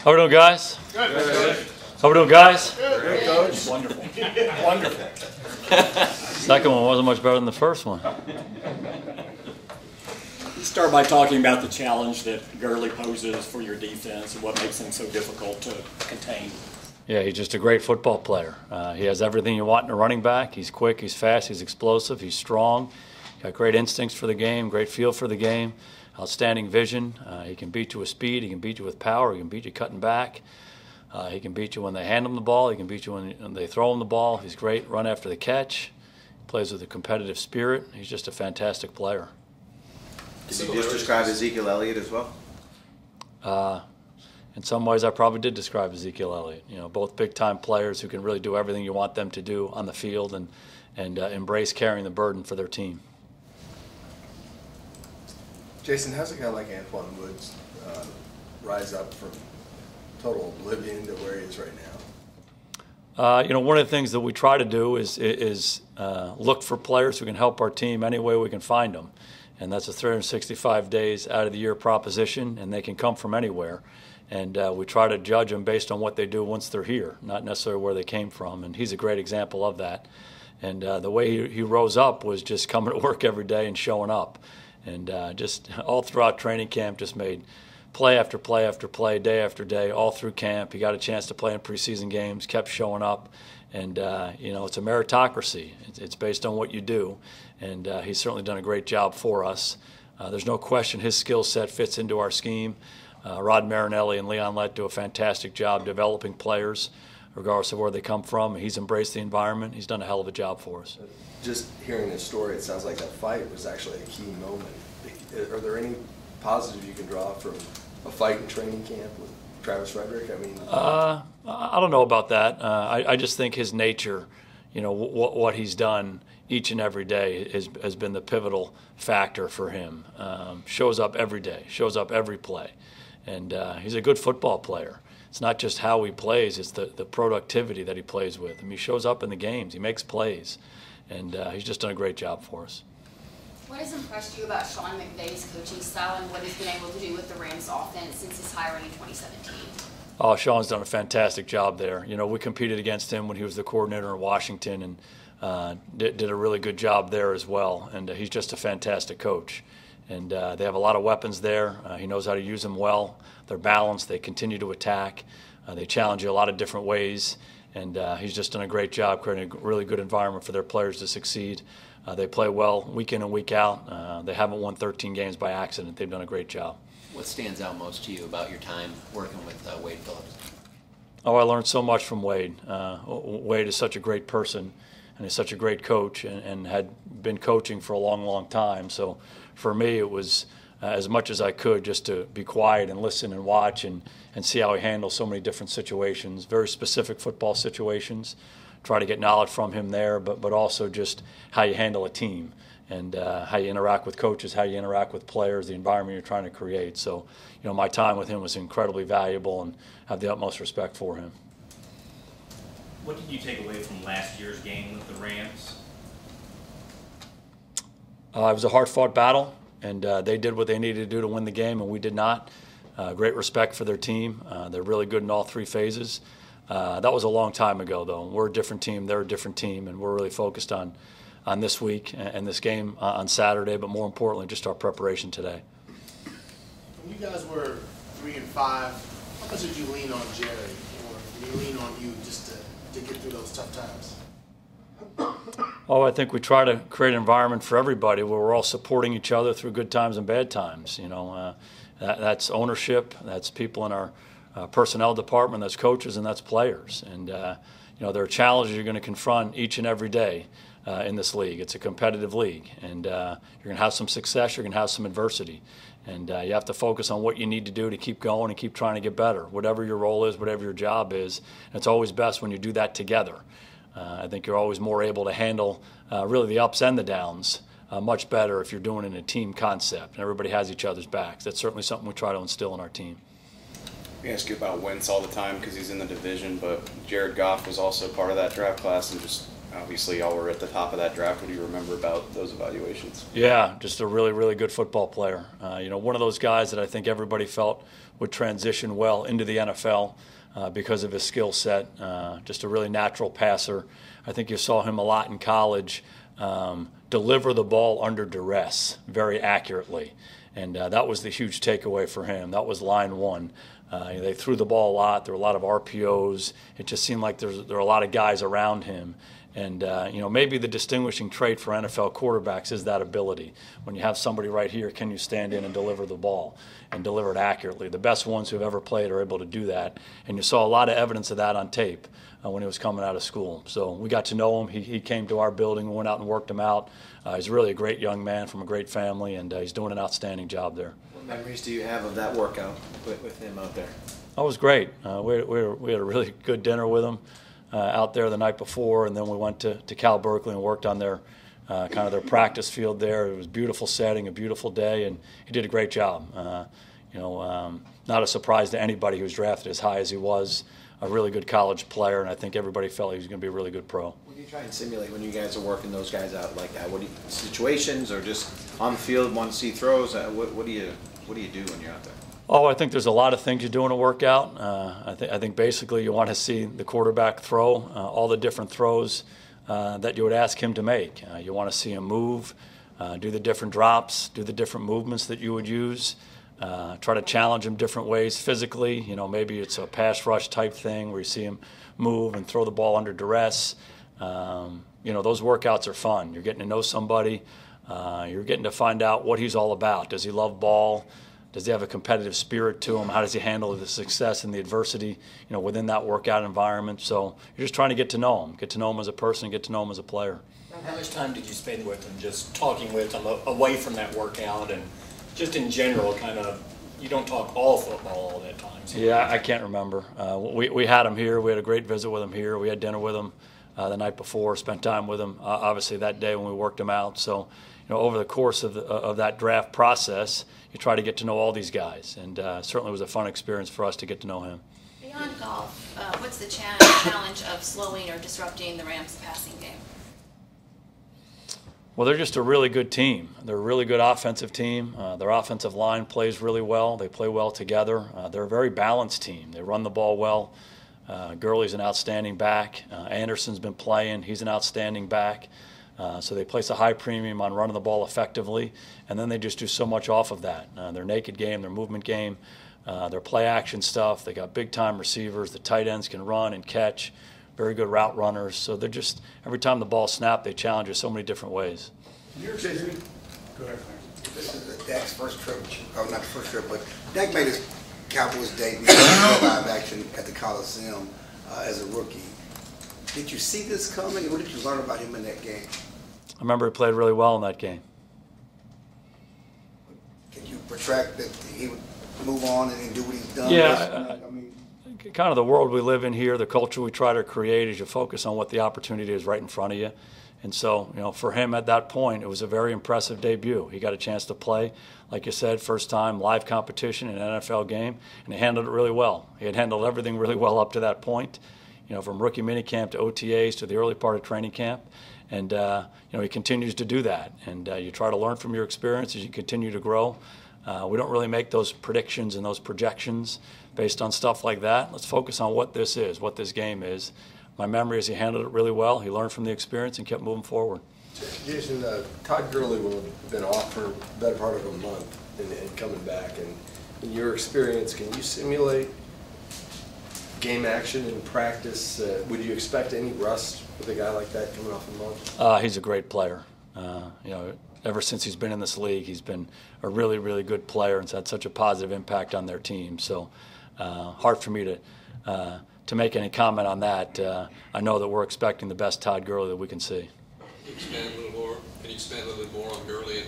How we doing, guys? Good. Good. How we doing, guys? Good, Coach. Wonderful. Wonderful. Second one wasn't much better than the first one. Start by talking about the challenge that Gurley poses for your defense and what makes him so difficult to contain. Yeah, he's just a great football player. He has everything you want in a running back. He's quick, he's fast, he's explosive, he's strong. Got great instincts for the game, great feel for the game, outstanding vision. He can beat you with speed, he can beat you with power, he can beat you cutting back. He can beat you when they hand him the ball, he can beat you when they throw him the ball. He's great, run after the catch. He plays with a competitive spirit. He's just a fantastic player. Did you just describe Ezekiel Elliott as well? In some ways, I probably did describe Ezekiel Elliott. You know, both big-time players who can really do everything you want them to do on the field and embrace carrying the burden for their team. Jason, how's a guy like Antoine Woods rise up from total oblivion to where he is right now? You know, one of the things that we try to do is look for players who can help our team any way we can find them. And that's a 365 days out of the year proposition, and they can come from anywhere. And we try to judge them based on what they do once they're here, not necessarily where they came from. And he's a great example of that. And the way he rose up was just coming to work every day and showing up. And just all throughout training camp, just made play after play after play, day after day, all through camp. He got a chance to play in preseason games, kept showing up. And, you know, it's a meritocracy. It's based on what you do. And he's certainly done a great job for us. There's no question his skill set fits into our scheme. Rod Marinelli and Leon Lett do a fantastic job developing players, regardless of where they come from. He's embraced the environment. He's done a hell of a job for us. Just hearing his story, it sounds like that fight was actually a key moment. Are there any positives you can draw from a fight in training camp with Travis Frederick? I mean, I don't know about that. I just think his nature, you know, what he's done each and every day has been the pivotal factor for him. Shows up every day, shows up every play. And he's a good football player. It's not just how he plays, it's the productivity that he plays with. I mean, he shows up in the games, he makes plays, and he's just done a great job for us. What has impressed you about Sean McVay's coaching style and what he's been able to do with the Rams offense since his hiring in 2017? Oh, Sean's done a fantastic job there. You know, we competed against him when he was the coordinator in Washington and did a really good job there as well. And he's just a fantastic coach. And they have a lot of weapons there. He knows how to use them well. They're balanced. They continue to attack. They challenge you a lot of different ways. And he's just done a great job creating a really good environment for their players to succeed. They play well week in and week out. They haven't won 13 games by accident. They've done a great job. What stands out most to you about your time working with Wade Phillips? Oh, I learned so much from Wade. Wade is such a great person and is such a great coach and had been coaching for a long, long time. So for me, it was as much as I could just to be quiet and listen and watch and see how he handles so many different situations, very specific football situations. Try to get knowledge from him there, but also just how you handle a team and how you interact with coaches, how you interact with players, the environment you're trying to create. So, you know, my time with him was incredibly valuable and I have the utmost respect for him. What did you take away from last year's game with the Rams? It was a hard-fought battle, and they did what they needed to do to win the game, and we did not. Great respect for their team. They're really good in all three phases. That was a long time ago, though. We're a different team. They're a different team, and we're really focused on this week and this game on Saturday, but more importantly, just our preparation today. When you guys were 3-5, how much did you lean on Jerry, or did he lean on you just to get through those tough times? Oh, I think we try to create an environment for everybody where we're all supporting each other through good times and bad times. You know, that's ownership, that's people in our personnel department, that's coaches, and that's players. And you know, there are challenges you're going to confront each and every day in this league. It's a competitive league, and you're going to have some success, you're going to have some adversity. And you have to focus on what you need to do to keep going and keep trying to get better, whatever your role is, whatever your job is. And it's always best when you do that together. I think you're always more able to handle really the ups and the downs much better if you're doing it in a team concept and everybody has each other's backs. That's certainly something we try to instill in our team. We ask you about Wentz all the time because he's in the division, but Jared Goff was also part of that draft class, and just Obviously, y'all were at the top of that draft. What do you remember about those evaluations? Yeah, just a really, really good football player. One of those guys that I think everybody felt would transition well into the NFL because of his skill set. Just a really natural passer. I think you saw him a lot in college deliver the ball under duress very accurately. And that was the huge takeaway for him. That was line one. They threw the ball a lot. There were a lot of RPOs. It just seemed like there were a lot of guys around him. And, maybe the distinguishing trait for NFL quarterbacks is that ability. When you have somebody right here, can you stand in and deliver the ball and deliver it accurately? The best ones who have ever played are able to do that. And you saw a lot of evidence of that on tape when he was coming out of school. So we got to know him. He came to our building. We went out and worked him out. He's really a great young man from a great family, and he's doing an outstanding job there. What memories do you have of that workout with him out there? That was great. We had a really good dinner with him out there the night before, and then we went to Cal Berkeley and worked on their kind of their practice field there. It was a beautiful setting, a beautiful day, and he did a great job. Not a surprise to anybody who was drafted as high as he was. A really good college player, and I think everybody felt he was going to be a really good pro. What do you try and simulate when you guys are working those guys out like that? Situations or just on the field, one see throws? What do you do when you're out there? Oh, I think there's a lot of things you do in a workout. I think basically you want to see the quarterback throw all the different throws that you would ask him to make. You want to see him move, do the different drops, do the different movements that you would use. Try to challenge him different ways physically. Maybe it's a pass rush type thing where you see him move and throw the ball under duress. Those workouts are fun. You're getting to know somebody. You're getting to find out what he's all about. Does he love ball? Does he have a competitive spirit to him? How does he handle the success and the adversity, within that workout environment? So you're just trying to get to know him as a person, get to know him as a player. How much time did you spend with him, just talking with him away from that workout and just in general, kind of, you don't talk all football all that time? So. Yeah, I can't remember. We had him here. We had a great visit with him here. We had dinner with him the night before, spent time with him, obviously, that day when we worked him out. So, over the course of that draft process, you try to get to know all these guys. And certainly was a fun experience for us to get to know him. Beyond golf, what's the challenge of slowing or disrupting the Rams' passing game? Well, they're just a really good team. They're a really good offensive team. Their offensive line plays really well. They play well together. They're a very balanced team. They run the ball well. Gurley's an outstanding back. Anderson's been playing. He's an outstanding back. So they place a high premium on running the ball effectively, and then they just do so much off of that. Their naked game, their movement game, their play action stuff. They got big-time receivers. The tight ends can run and catch. Very good route runners. So they're just, every time the ball snapped, they challenge you so many different ways. Go ahead, this is Dak's first trip, not the first trip, but Dak made his Cowboys debut live action at the Coliseum as a rookie. Did you see this coming? What did you learn about him in that game? I remember he played really well in that game. Can you protract that he would move on and do what he's done? Yeah, kind of the world we live in here, the culture we try to create is you focus on what the opportunity is right in front of you. And so, for him at that point, it was a very impressive debut. He got a chance to play, like you said, first time live competition in an NFL game, and he handled it really well. He had handled everything really well up to that point, from rookie minicamp to OTAs to the early part of training camp. And, he continues to do that. And you try to learn from your experience as you continue to grow. We don't really make those predictions and those projections based on stuff like that. Let's focus on what this is, what this game is. My memory is he handled it really well. He learned from the experience and kept moving forward. Jason, Todd Gurley will have been off for the better part of a month and coming back. And in your experience, can you simulate game action in practice? Would you expect any rust with a guy like that coming off a month? He's a great player. Ever since he's been in this league, he's been a really, really good player and has had such a positive impact on their team. So hard for me to make any comment on that. I know that we're expecting the best Todd Gurley that we can see. Can you expand a little bit more on Gurley and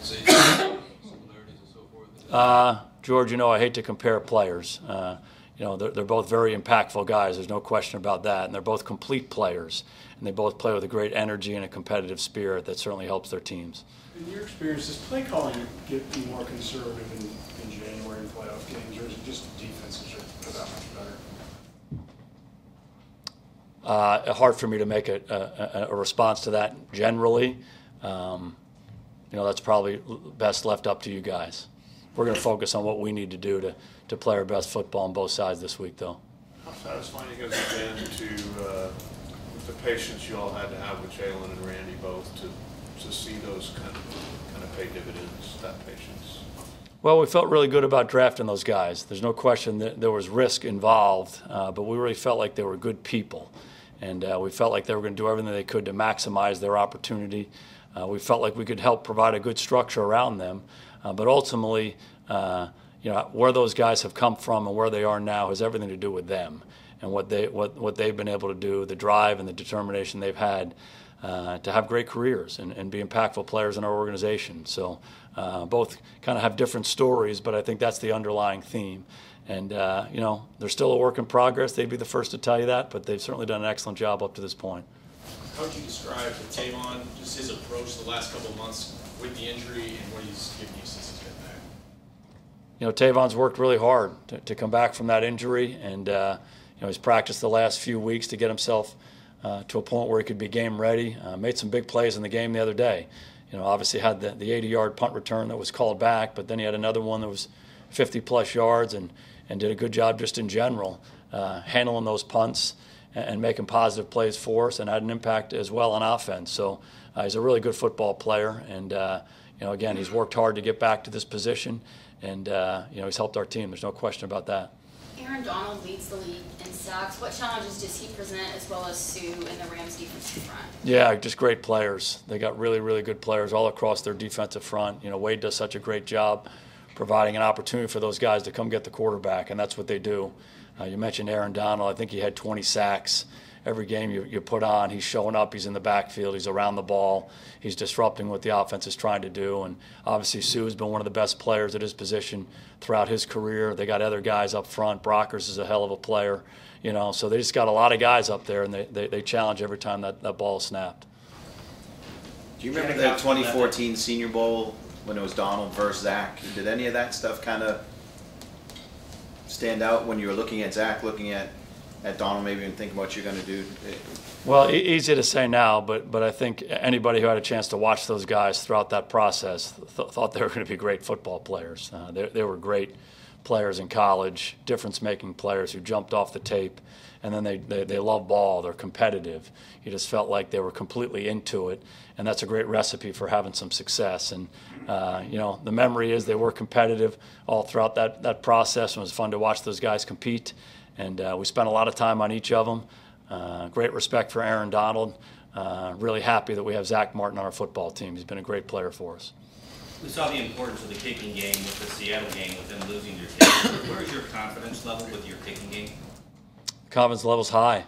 see similarities and so forth? George, I hate to compare players. They're both very impactful guys. There's no question about that. And they're both complete players. And they both play with a great energy and a competitive spirit that certainly helps their teams. In your experience, does play calling get be more conservative in January in playoff games, or is it just defenses are that much better? Hard for me to make a response to that generally. That's probably best left up to you guys. We're going to focus on what we need to do to play our best football on both sides this week, though. How satisfying you guys have been to the patience you all had to have with Jalen and Randy both to see those kind of pay dividends, that patience? Well, we felt really good about drafting those guys. There's no question that there was risk involved, but we really felt like they were good people. And we felt like they were going to do everything they could to maximize their opportunity. We felt like we could help provide a good structure around them. But ultimately, where those guys have come from and where they are now has everything to do with them and what they've been able to do, the drive and the determination they've had to have great careers and be impactful players in our organization. So both kind of have different stories, but I think that's the underlying theme. And, they're still a work in progress. They'd be the first to tell you that, but they've certainly done an excellent job up to this point. How would you describe Tavon, just his approach the last couple of months with the injury and what he's given you since he's been back? Tavon's worked really hard to come back from that injury, and he's practiced the last few weeks to get himself to a point where he could be game ready. Made some big plays in the game the other day. Obviously had the 80-yard punt return that was called back, but then he had another one that was 50-plus yards and did a good job just in general handling those punts and making positive plays for us, and had an impact as well on offense. So he's a really good football player, and again, he's worked hard to get back to this position, and he's helped our team. There's no question about that. Aaron Donald leads the league in sacks. What challenges does he present, as well as Sue in the Rams' defensive front? Yeah, just great players. They got really, really good players all across their defensive front. Wade does such a great job providing an opportunity for those guys to come get the quarterback, and that's what they do. You mentioned Aaron Donald. I think he had 20 sacks. Every game you put on, he's showing up, he's in the backfield, he's around the ball, he's disrupting what the offense is trying to do. And obviously Sue has been one of the best players at his position throughout his career. They got other guys up front. Brockers is a hell of a player, so they just got a lot of guys up there, and they challenge every time that ball is snapped. Do you remember the 2014 Senior Bowl when it was Donald versus Zach? Did any of that stuff kind of stand out when you were looking at Zach, looking at Donald, maybe and thinking what you're going to do? Well, easy to say now, but I think anybody who had a chance to watch those guys throughout that process thought they were going to be great football players. They were great players in college, difference-making players who jumped off the tape, and then they love ball. They're competitive. You just felt like they were completely into it, and that's a great recipe for having some success. And the memory is they were competitive all throughout that process, and it was fun to watch those guys compete. And we spent a lot of time on each of them. Great respect for Aaron Donald. Really happy that we have Zach Martin on our football team. He's been a great player for us. We saw the importance of the kicking game with the Seattle game, with them losing their kicker. Where is your confidence level with your kicking game? Confidence level's high.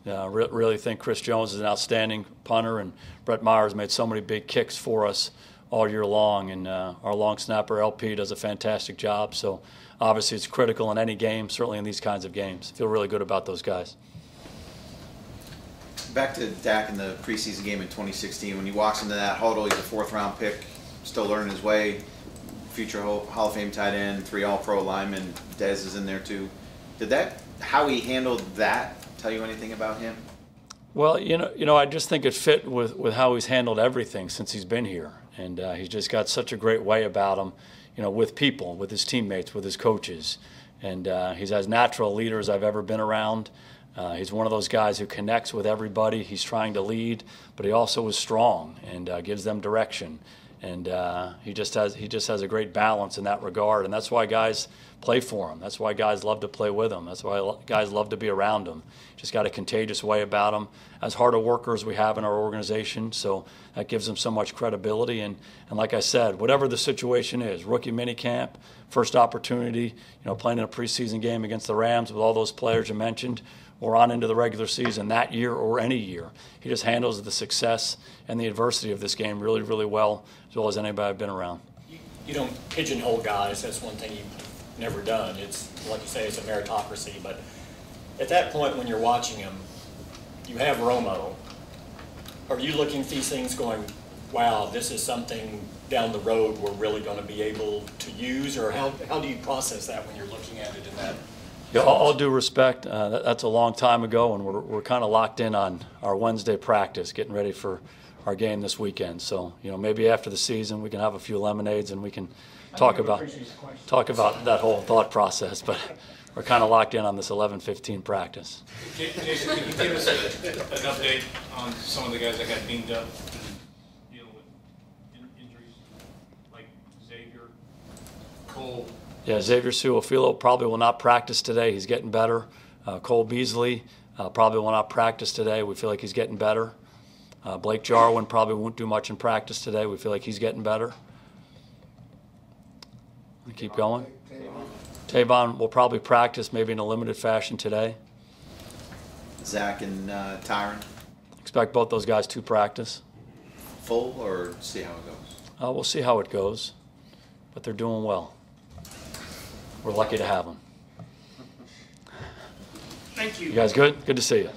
Really think Chris Jones is an outstanding punter, and Brett Myers made so many big kicks for us all year long, and our long snapper LP does a fantastic job. So obviously it's critical in any game, certainly in these kinds of games. Feel really good about those guys. Back to Dak in the preseason game in 2016, when he walks into that huddle, he's a fourth-round pick, still learning his way, future Hall of Fame tight end, 3 All-Pro linemen, Dez is in there too. How he handled that tell you anything about him? Well, I just think it fit with how he's handled everything since he's been here. And he's just got such a great way about him, with people, with his teammates, with his coaches. And he's as natural a leader as I've ever been around. He's one of those guys who connects with everybody. He's trying to lead, but he also is strong and gives them direction. And he just has a great balance in that regard. And that's why guys play for him. That's why guys love to play with him. That's why guys love to be around him. Just got a contagious way about him. As hard a worker as we have in our organization, so that gives him so much credibility. And like I said, whatever the situation is, rookie minicamp, first opportunity, playing in a preseason game against the Rams with all those players you mentioned, or on into the regular season that year or any year. He just handles the success and the adversity of this game really, really well, as well as anybody I've been around. You don't pigeonhole guys. That's one thing you've never done. It's, like you say, it's a meritocracy. But at that point when you're watching him, you have Romo. Are you looking at these things going, wow, this is something down the road we're really going to be able to use? Or how do you process that when you're looking at it in Yeah, all due respect, that's a long time ago, and we're kind of locked in on our Wednesday practice, getting ready for our game this weekend. So, maybe after the season we can have a few lemonades and we can talk about that whole thought process. But we're kind of locked in on this 11:15 practice. Jason, can you give us an update on some of the guys that got dinged up and dealing with injuries, like Xavier, Cole? Yeah, Xavier Suofilo probably will not practice today. He's getting better. Cole Beasley probably will not practice today. We feel like he's getting better. Blake Jarwin probably won't do much in practice today. We feel like he's getting better. We keep going. Tavon will probably practice maybe in a limited fashion today. Zach and Tyron, Expect both those guys to practice. full or see how it goes? We'll see how it goes, but they're doing well. We're lucky to have them. Thank you. You guys good? Good to see you.